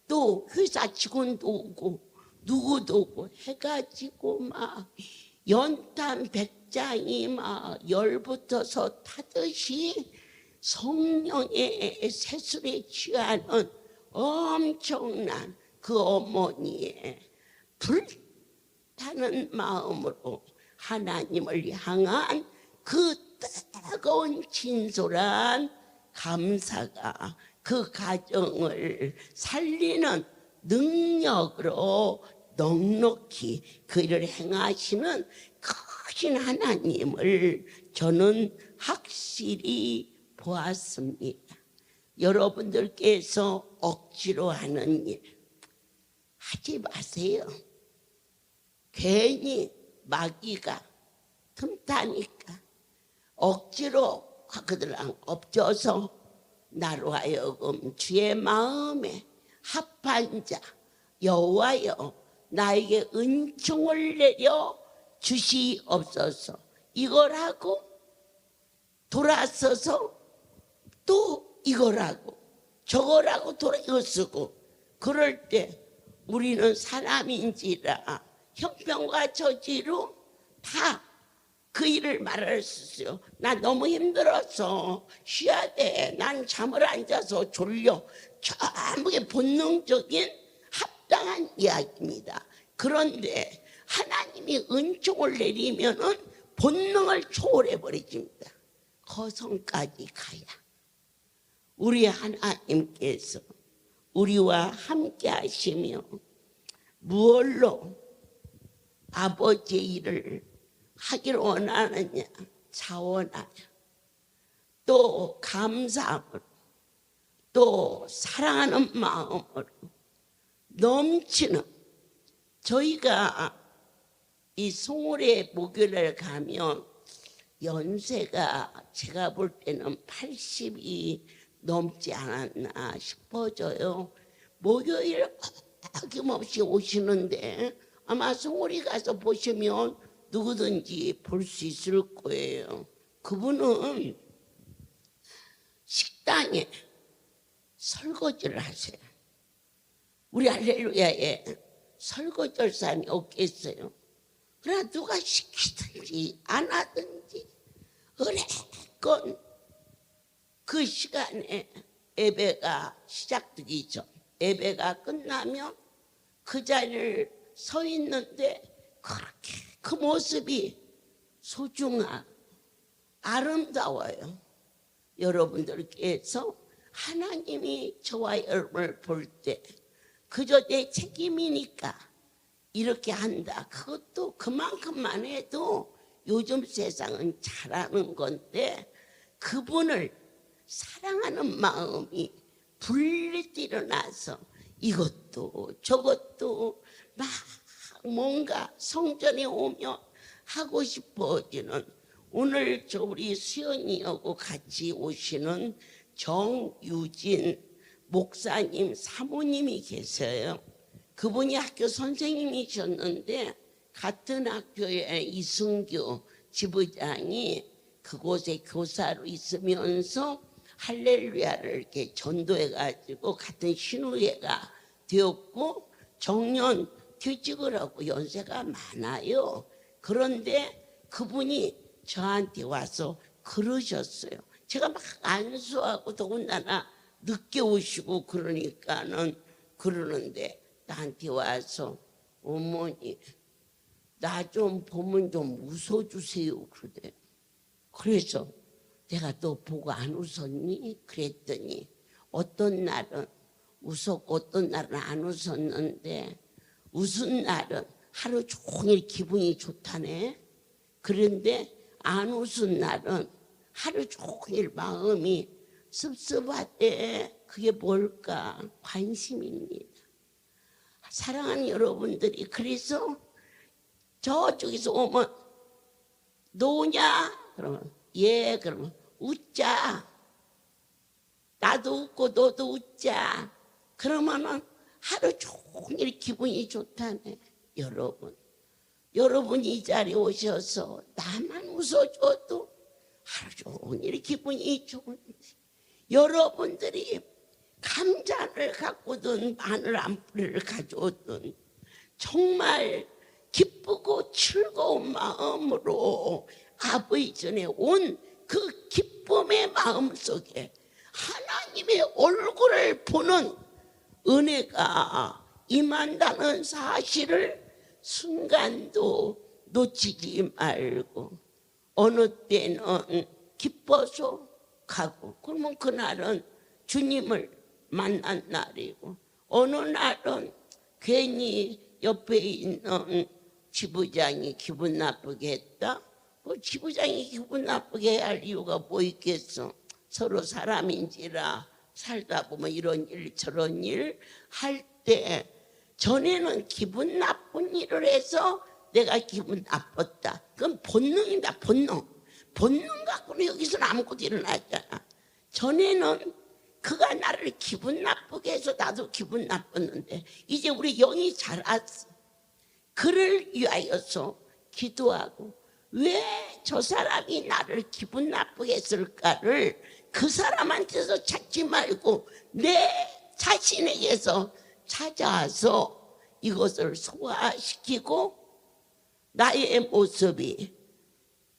또 회사 직원도 오고 누구도 오고 해가지고 막 연탄 백장이 막 열붙어서 타듯이 성령의 세술에 취하는 엄청난 그 어머니의 불타는 마음으로 하나님을 향한 그 뜨거운 진솔한 감사가 그 가정을 살리는 능력으로 넉넉히 그 일을 행하시는 크신 하나님을 저는 확실히 보았습니다. 여러분들께서 억지로 하는 일 하지 마세요. 괜히 마귀가 틈타니까 억지로 그들랑 엎져서 나로 하여금 주의 마음에 합한 자 여호와여 나에게 은총을 내려 주시옵소서. 이걸 하고 돌아서서 또 이걸 하고 저걸 하고 이거 쓰고 그럴 때 우리는 사람인지라 형편과 저지로 다 그 일을 말할 수 있어요. 나 너무 힘들어서 쉬어야 돼. 난 잠을 안 자서 졸려. 전부 본능적인 합당한 이야기입니다. 그런데 하나님이 은총을 내리면은 본능을 초월해 버리십니다. 거성까지 가야 우리 하나님께서 우리와 함께 하시며 무얼로 아버지의 일을 하기를 원하느냐 자원하여 또 감사함으로 또 사랑하는 마음으로 넘치는 저희가 이 송월의 목요일에 가면 연세가 제가 볼 때는 80이 넘지 않았나 싶어져요. 목요일 아낌없이 오시는데 아마 송월이 가서 보시면 누구든지 볼 수 있을 거예요. 그분은 식당에 설거지를 하세요. 우리 할렐루야에 설거지할 사람이 없겠어요. 그러나 누가 시키든지 안 하든지 어레건 그 시간에 예배가 시작되기 전 예배가 끝나면 그 자리를 서 있는데 그렇게 그 모습이 소중하고 아름다워요. 여러분들께서 하나님이 저와 여러분을 볼 때 그저 내 책임이니까 이렇게 한다. 그것도 그만큼만 해도 요즘 세상은 잘하는 건데 그분을 사랑하는 마음이 불리 일어나서 이것도 저것도 막 뭔가 성전에 오면 하고 싶어지는 오늘 저 우리 수연이하고 같이 오시는 정유진 목사님 사모님이 계세요. 그분이 학교 선생님이셨는데 같은 학교의 이승규 지부장이 그곳에 교사로 있으면서 할렐루야를 이렇게 전도해가지고 같은 신우회가 되었고 정년 퇴직을 하고 연세가 많아요. 그런데 그분이 저한테 와서 그러셨어요. 제가 막 안수하고 더군다나 늦게 오시고 그러니까는 그러는데 나한테 와서 어머니 나 좀 보면 좀 웃어주세요 그러대. 그래서 내가 너 보고 안 웃었니? 그랬더니 어떤 날은 웃었고 어떤 날은 안 웃었는데 웃은 날은 하루 종일 기분이 좋다네. 그런데 안 웃은 날은 하루 종일 마음이 습습하대. 그게 뭘까? 관심입니다. 사랑하는 여러분들이, 그래서 저쪽에서 오면 노냐? 그러면 예. 그러면 웃자. 나도 웃고 너도 웃자. 그러면은 하루 종일 기분이 좋다네. 여러분 이 자리에 오셔서 나만 웃어줘도 하루 종일 기분이 좋은지, 여러분들이 감자를 갖고든 마늘 한 뿌리를 가져오든 정말 기쁘고 즐거운 마음으로 아버지 전에 온 그 기쁨의 마음 속에 하나님의 얼굴을 보는 은혜가 임한다는 사실을 순간도 놓치지 말고, 어느 때는 기뻐서 가고, 그러면 그날은 주님을 만난 날이고, 어느 날은 괜히 옆에 있는 지부장이 기분 나쁘게 했다. 뭐 지부장이 기분 나쁘게 할 이유가 뭐 있겠어. 서로 사람인지라 살다 보면 이런 일 저런 일 할 때, 전에는 기분 나쁜 일을 해서 내가 기분 나빴다. 그건 본능이다. 본능 갖고는 여기서는 아무것도 일어나잖아. 전에는 그가 나를 기분 나쁘게 해서 나도 기분 나빴는데, 이제 우리 영이 자랐어. 그를 위하여서 기도하고, 왜 저 사람이 나를 기분 나쁘게 했을까를 그 사람한테서 찾지 말고 내 자신에게서 찾아와서 이것을 소화시키고, 나의 모습이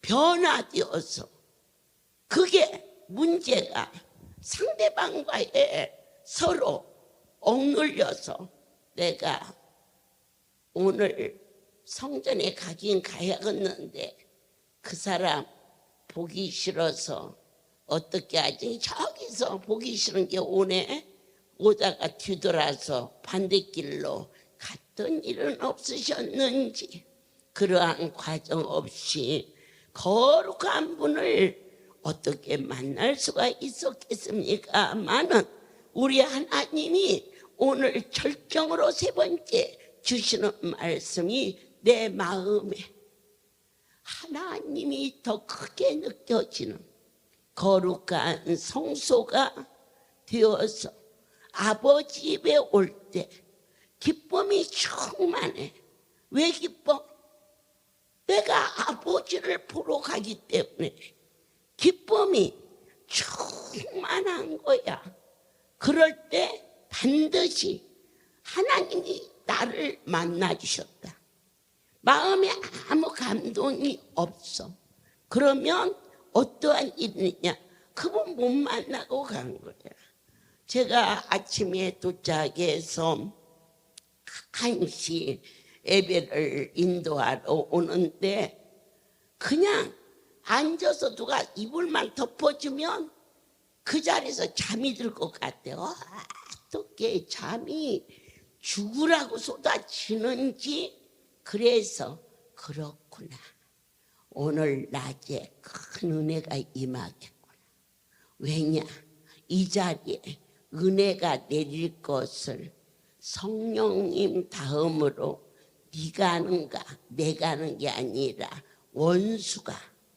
변화되어서, 그게 문제가 상대방과의 서로 억눌려서 내가 오늘 성전에 가긴 가야겠는데 그 사람 보기 싫어서 어떻게 하지? 저기서 보기 싫은 게 오네. 오다가 뒤돌아서 반대길로 갔던 일은 없으셨는지, 그러한 과정 없이 거룩한 분을 어떻게 만날 수가 있었겠습니까? 많은 우리 하나님이 오늘 절정으로 세 번째 주시는 말씀이 내 마음에 하나님이 더 크게 느껴지는 거룩한 성소가 되어서 아버지 집에 올 때 기쁨이 충만해. 왜 기뻐? 내가 아버지를 보러 가기 때문에 기쁨이 충만한 거야. 그럴 때 반드시 하나님이 나를 만나주셨다. 마음에 아무 감동이 없어. 그러면 어떠한 일이냐? 그분 못 만나고 간 거야. 제가 아침에 도착해서 1시 예배를 인도하러 오는데, 그냥 앉아서 누가 이불만 덮어주면 그 자리에서 잠이 들 것 같아요. 어떻게 잠이 죽으라고 쏟아지는지. 그래서 그렇구나, 오늘 낮에 큰 은혜가 임하겠구나. 왜냐? 이 자리에 은혜가 내릴 것을 성령님 다음으로 네가 하는가 내가 하는 게 아니라 원수가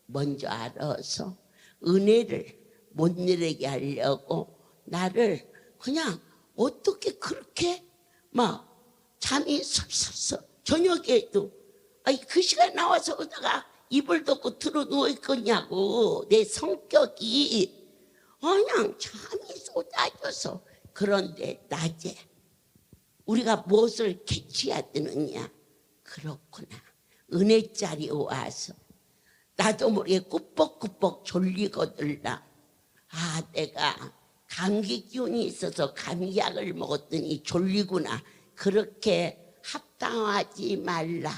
먼저 알아서 은혜를 못 내리게 하려고 나를 그냥 어떻게 그렇게 막 잠이 설설설. 저녁에도 그 시간 나와서 오다가 이불 덮고 들어 누워 있겠냐고. 내 성격이 그냥 잠이 쏟아져서. 그런데 낮에 우리가 무엇을 캐치해야 되느냐? 그렇구나, 은혜 자리에 와서 나도 모르게 꾸벅꾸벅 졸리거들라. 내가 감기 기운이 있어서 감기약을 먹었더니 졸리구나. 그렇게 합당하지 말라.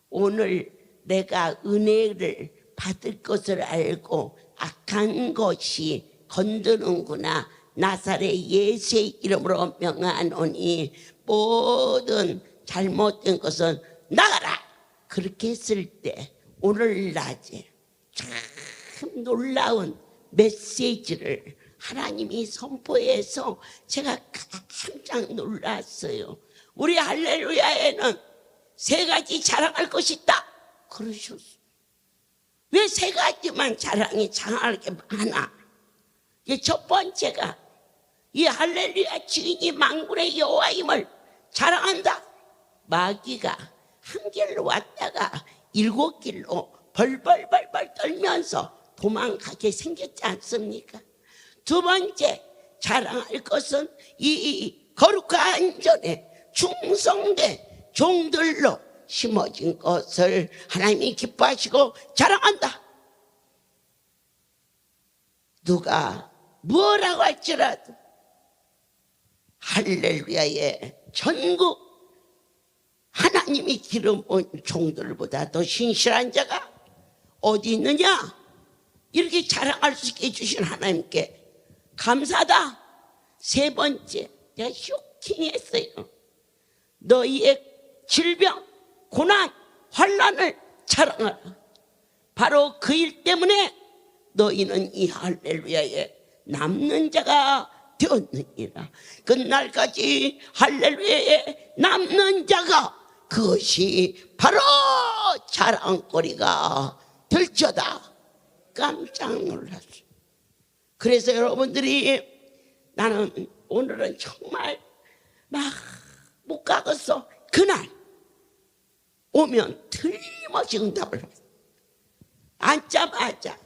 오늘 내가 은혜를 받을 것을 알고 악한 것이 건드는구나. 나사렛 예수의 이름으로 명하노니 모든 잘못된 것은 나가라. 그렇게 했을 때 오늘 낮에 참 놀라운 메시지를 하나님이 선포해서 제가 깜짝 놀랐어요. 우리 할렐루야에는 세 가지 자랑할 것이 있다 그러셨어요. 왜 세 가지만 자랑할 게 많아? 첫 번째가 이 할렐루야 주인이 만군의 여호와임을 자랑한다. 마귀가 한 길로 왔다가 일곱 길로 벌벌벌벌 떨면서 도망가게 생겼지 않습니까? 두 번째 자랑할 것은 이 거룩한 안전에 충성된 종들로 심어진 것을 하나님이 기뻐하시고 자랑한다. 누가 뭐라고 할지라도 할렐루야의 전국 하나님이 기름온 종들보다 더 신실한 자가 어디 있느냐? 이렇게 자랑할 수 있게 해주신 하나님께 감사하다. 세 번째, 내가 쇼킹했어요. 너희의 질병, 고난, 환난을 자랑하라. 바로 그 일 때문에 너희는 이 할렐루야에 남는 자가 되었느니라. 그날까지 할렐루야에 남는 자가 그것이 바로 자랑거리가 될지어다. 깜짝 놀랐어요. 그래서 여러분들이 나는 오늘은 정말 막 못 가겠어. 그날 오면 틀림없이 응답을 했어요. 앉자마자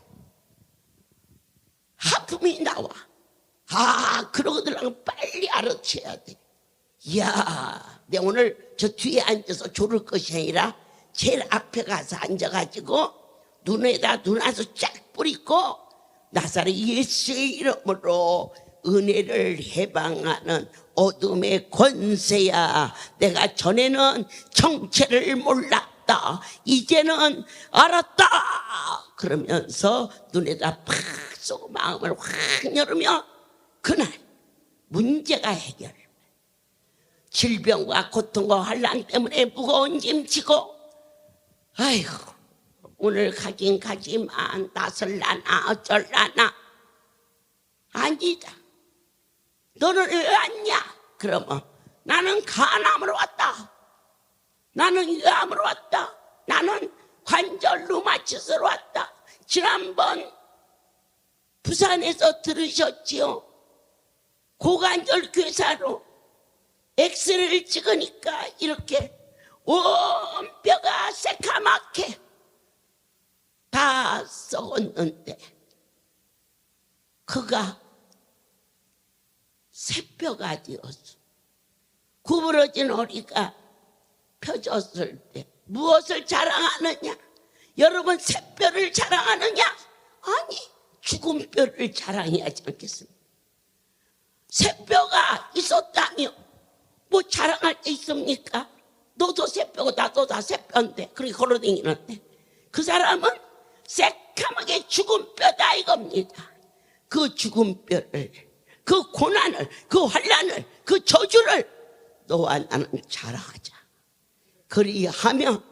하품이 나와. 그러고들랑 빨리 알아채야 돼. 이야, 내가 오늘 저 뒤에 앉아서 졸을 것이 아니라 제일 앞에 가서 앉아가지고 눈에다 눈화수 쫙 뿌리고 나사렛 예수의 이름으로 은혜를 해방하는 어둠의 권세야. 내가 전에는 정체를 몰랐다. 이제는 알았다. 그러면서 눈에다 팍 쏘고 마음을 확 열으면 그날 문제가 해결. 질병과 고통과 환난 때문에 무거운 짐 지고 아이고 오늘 가긴 가지만 나설라나 어쩔라나. 아니다. 너는 왜 왔냐? 그러면 나는 간암으로 왔다. 나는 위암으로 왔다. 나는 관절 루마티스로 왔다. 지난번 부산에서 들으셨지요? 고관절 괴사로 엑스레이를 찍으니까 이렇게 온 뼈가 새카맣게 다 썩었는데 그가 새뼈가 되었어. 구부러진 허리가 펴졌을 때 무엇을 자랑하느냐? 여러분 새뼈를 자랑하느냐? 아니 죽은 뼈를 자랑해야지 않겠습니까? 새뼈가 있었다며 뭐 자랑할 게 있습니까? 너도 새뼈고 나도 다 새뼈인데 그렇게 걸어다니는데 그 사람은 새까맣게 죽은 뼈다 이겁니다. 그 죽은 뼈를, 그 고난을, 그 환난을, 그 저주를 너와 나는 자랑하자. 그리하며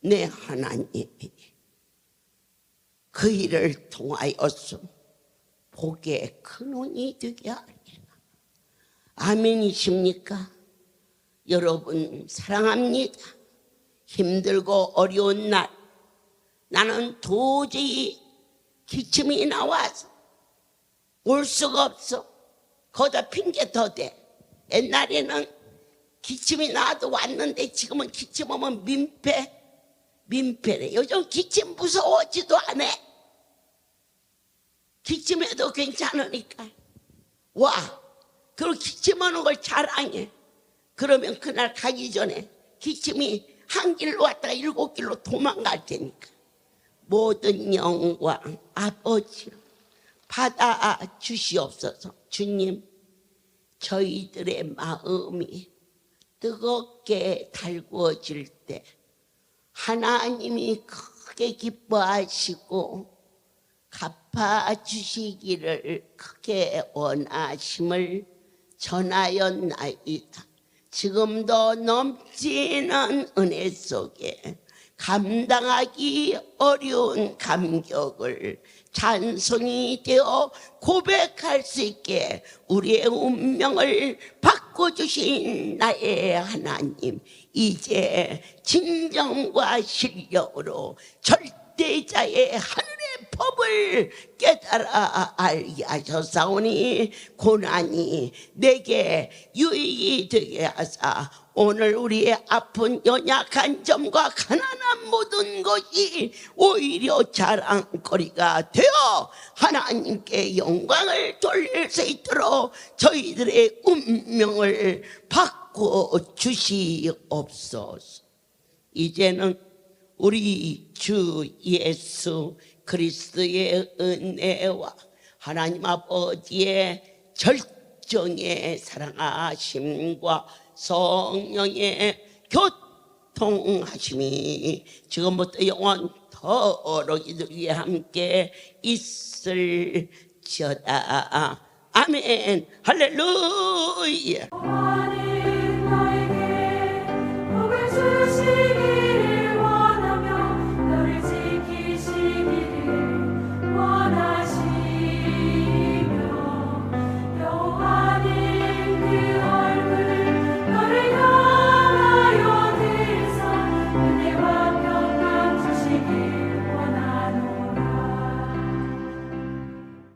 내 하나님이 그 일을 통하여서 복의 근원이 되게 하리라. 아멘이십니까? 여러분 사랑합니다. 힘들고 어려운 날 나는 도저히 기침이 나와서 올 수가 없어. 거기다 핑계 더 대. 옛날에는 기침이 나와도 왔는데 지금은 기침 오면 민폐래. 요즘 기침 무서워지도 않아. 기침해도 괜찮으니까 와. 그리고 기침하는 걸 자랑해. 그러면 그날 가기 전에 기침이 한 길로 왔다가 일곱 길로 도망갈 테니까 모든 영광 아버지로 받아 주시옵소서. 주님, 저희들의 마음이 뜨겁게 달구어질 때 하나님이 크게 기뻐하시고 갚아주시기를 크게 원하심을 전하였나이다. 지금도 넘치는 은혜 속에 감당하기 어려운 감격을 찬송이 되어 고백할 수 있게 우리의 운명을 바꿔주신 나의 하나님, 이제 진정과 실력으로 절대자의 하늘의 법을 깨달아 알게 하셨사오니 고난이 내게 유익이 되게 하사 오늘 우리의 아픈 연약한 점과 가난한 모든 것이 오히려 자랑거리가 되어 하나님께 영광을 돌릴 수 있도록 저희들의 운명을 바꿔 주시옵소서. 이제는 우리 주 예수 그리스도의 은혜와 하나님 아버지의 절정의 사랑하심과 성령의 교통하심이 지금부터 영원토록 이들 위해 함께 있을지어다. 아멘. 할렐루야.